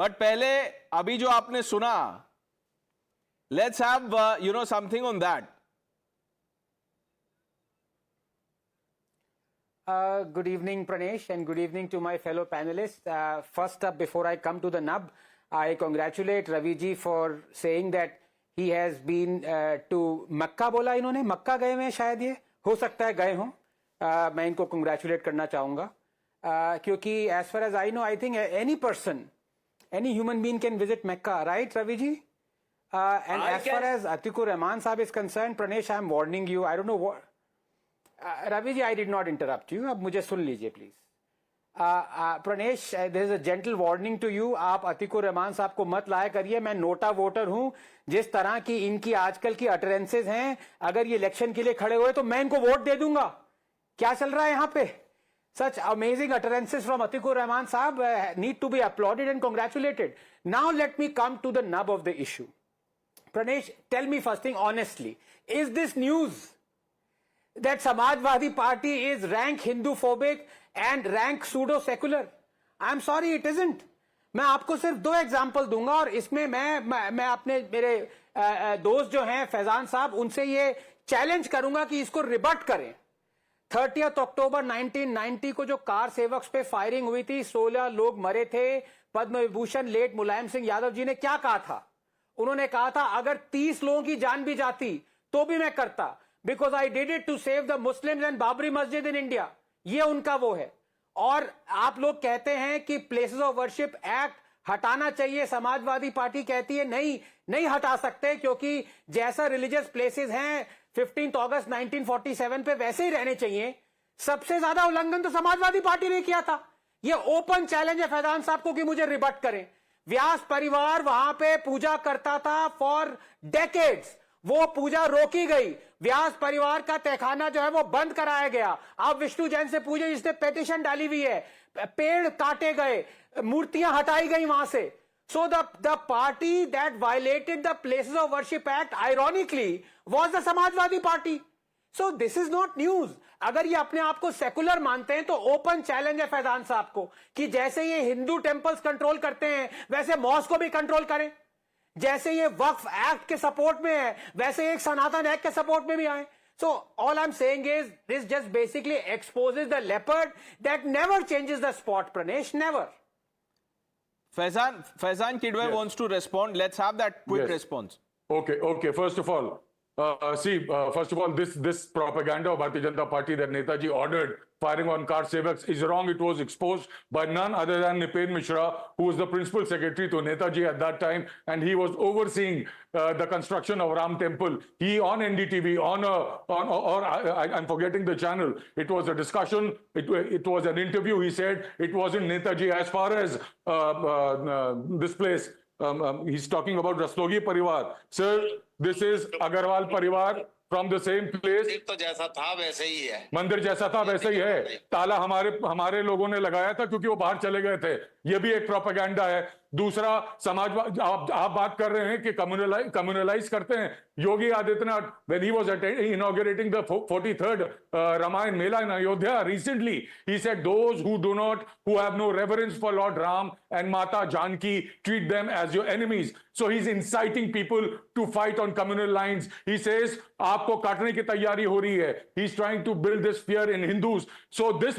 But पहले अभी जो आपने सुना, let's have something on that. Good evening, Pranesh, and good evening to my fellow panelists. First up, before I come to the nub, I congratulate Ravi ji for saying that he has been to Makkah. बोला इन्होंने मक्का गए हैं शायद, ये हो सकता है गए हों. मैं इनको congratulate करना चाहूँगा, क्योंकि as far as I know, I think any person, any human being can visit Mecca, right, Ravi ji? And as far as Atikur Rahman Saab is concerned, Pranesh, I am warning you. I don't know what. Ravi ji, I did not interrupt you. अब मुझे सुन लीजिए please. Pranesh, there is a gentle warning to you. आप अतीकुर रहमान साहब को मत लाया करिए. मैं नोटा वोटर हूं. जिस तरह की इनकी आजकल की अटरेंसेज हैं, अगर ये इलेक्शन के लिए खड़े हुए तो मैं इनको वोट दे दूंगा. क्या चल रहा है यहाँ पे? Such amazing utterances from Atikur Rahman Saab need to be applauded and congratulated. Now let me come to the nub of the issue. Pranesh, tell me first thing honestly, is this news that Samajwadi Party is rank Hindu-phobic and rank pseudo-secular? I'm sorry, it isn't. मैं आपको सिर्फ दो example दूंगा और इसमें मैं अपने मेरे दोस्त जो हैं फैजान साहब, उनसे ये चैलेंज करूंगा कि इसको रिबट करें. 30 अक्टूबर 1990 को जो कार सेवक्स पे फायरिंग हुई थी, 16 लोग मरे थे. पद्म विभूषण लेट मुलायम सिंह यादव जी ने क्या कहा था? उन्होंने कहा था अगर 30 लोगों की जान भी जाती तो भी मैं करता, because I did it to save the Muslims and Babri Masjid in India. ये उनका वो है. और आप लोग कहते हैं कि प्लेसेस ऑफ वर्शिप एक्ट हटाना चाहिए. समाजवादी पार्टी कहती है नहीं हटा सकते, क्योंकि जैसा रिलीजियस प्लेसेस हैं 15 अगस्त 1947 पे वैसे ही रहने चाहिए. सबसे ज्यादा उल्लंघन तो समाजवादी पार्टी ने किया था. ये ओपन चैलेंज है फैजान साहब को कि मुझे रिबट करें. व्यास परिवार वहां पे पूजा करता था फॉर डेकेड्स. वो पूजा रोकी गई. व्यास परिवार का तहखाना जो है वो बंद कराया गया. आप विष्णु जैन से पूछे, जिसने पेटिशन डाली हुई है. पेड़ काटे गए, मूर्तियां हटाई गई वहां से. So the party that violated the Places of Worship Act, ironically, was the Samajwadi Party. So this is not news. अगर ये अपने आप को सेकुलर मानते हैं तो ओपन चैलेंज है फैजान साहब को कि जैसे ये हिंदू टेंपल्स कंट्रोल करते हैं वैसे मॉस्क को भी कंट्रोल करें. जैसे ये वक्फ एक्ट के सपोर्ट में है वैसे एक सनातन एक्ट के सपोर्ट में भी आए. So all I'm saying is this just basically exposes the leopard that never changes the spot, Pranesh, never. Faizan Kidwai wants to respond. Let's have that quick response. Okay. First of all, this propaganda of Bharatiya Janata Party that Netaji ordered firing on car sevaks is wrong. It was exposed by none other than Nipen Mishra, who was the principal secretary to Netaji at that time, and he was overseeing the construction of Ram Temple. He on NDTV, I'm forgetting the channel. It was a discussion. It was an interview. He said it wasn't Netaji. As far as this place, he's talking about Rastogi Parivar. Sir, this is Agarwal Parivar from the same place. तो जैसा था वैसे ही है. मंदिर जैसा था वैसे ही है. ताला हमारे लोगों ने लगाया था क्योंकि वो बाहर चले गए थे. ये भी एक प्रोपेगेंडा है. दूसरा, समाजवाद आप बात कर रहे हैं कि कम्युनलाइज करते हैं. Yogi Adityanath, when he was inaugurating the 43rd Ramayan Mela in Ayodhya recently, he said those who have no reverence for Lord Ram and Mata Janki, treat them as your enemies. So he's inciting people to fight on communal lines. He says आपको काटने की तैयारी हो रही है. He's trying to build this fear in Hindus. So this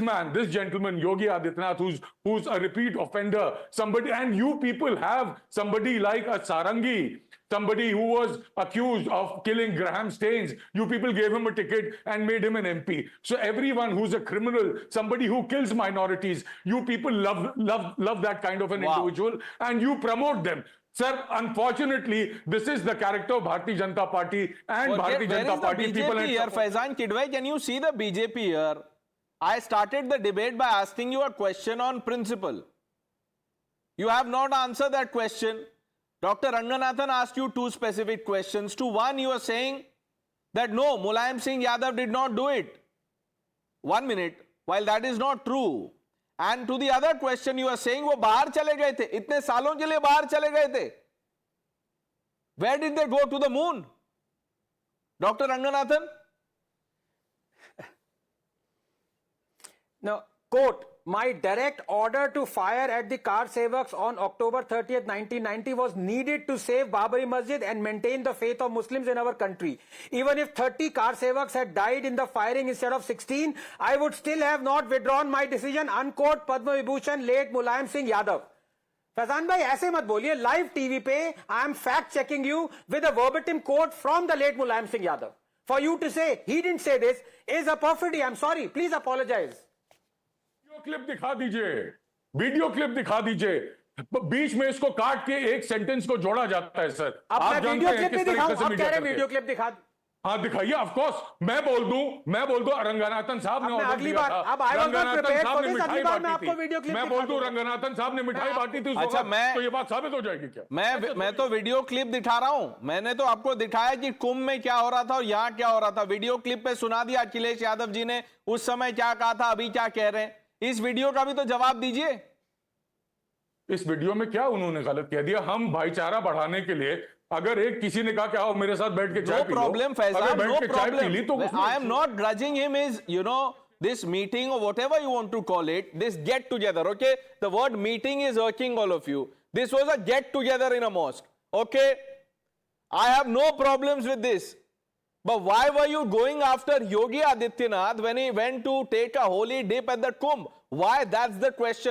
gentleman Yogi Adityanath, who's a repeat offender, somebody, and you people have somebody like a Sarangi, somebody who was accused of killing Graham Staines. You people gave him a ticket and made him an MP. So everyone who's a criminal, somebody who kills minorities, you people love that kind of an individual, and you promote them. Sir, unfortunately, this is the character of Bharatiya Janata Party and Bharatiya Janata Party people. Here, Faizan Kidwai, can you see the BJP here? I started the debate by asking you a question on principle. You have not answered that question. Dr. Ranganathan asked you two specific questions. To one, you are saying that no, Mulayam Singh Yadav did not do it. 1 minute. While that is not true. And to the other question, you are saying वो बाहर चले गए थे. इतने सालों के लिए बाहर चले गए थे. Where did they go? To the moon? Dr. Ranganathan? No, quote, my direct order to fire at the car sevaks on October 30th, 1990 was needed to save Babri Masjid and maintain the faith of Muslims in our country. Even if 30 car sevaks had died in the firing instead of 16, I would still have not withdrawn my decision. Unquote Padma Vibhushan late Mulayam Singh Yadav. Faizan भाई ऐसे मत बोलिए, live TV पे I am fact checking you with a verbatim quote from the late Mulayam Singh Yadav. For you to say he didn't say this is a perfidy. I am sorry, please apologise. Video clip दिखा दीजिए, video clip दिखा दीजिए. बीच में इसको काट के एक sentence को जोड़ा जाता है सर. अब आप मैं जानते वीडियो हैं क्लिप किस भी तरीके दिखाऊं? से आप कह मीडिया रहे हैं करते हैं. वीडियो क्लिप दिखा. हाँ दिखाइए, ऑफ कोर्स. मैं बोल दूं रंगनाथन साहब ने अब मैं ऑर्डर अगली दिया बार- था. अब I was not Ranganathan prepared साहब for ने this. अगली मिठाई बार मैं बांटी आपको वीडियो थी. क्लिप मैं दिखा बोल दूं दूंगा. रंगनाथन साहब ने मिठाई बांटी थी उस अच्छा, वक्त, तो ये बात साबित हो जाएगी क्या? मैं तो वीडियो क्लिप दिखा रहा हूं. मैंने तो आपको दिखाया कि कुंभ में क्या हो रहा था और यहां क्या हो रहा था. वीडियो क्लिप पे सुना दिया अखिलेश यादव जी ने उस समय क्या कहा था, अभी क्या कह रहे हैं. इस वीडियो का भी तो जवाब दीजिए. इस वीडियो में क्या उन्होंने गलत कह दिया? हम भाईचारा बढ़ाने के लिए अगर एक किसी ने कहा कि आओ मेरे साथ बैठ के चाय No पी लो, problem, अगर Faizan, बैठ no के चाय पी ली तो problem. उसमें- I am not grudging him is, you know, this meeting or whatever you want to call it, this get together, okay? The word meeting is irking all of you. This was a get together in a mosque, okay? I have no problems with this. But why were you going after Yogi Adityanath when he went to take a holy dip at the Kumbh? Why? That's the question.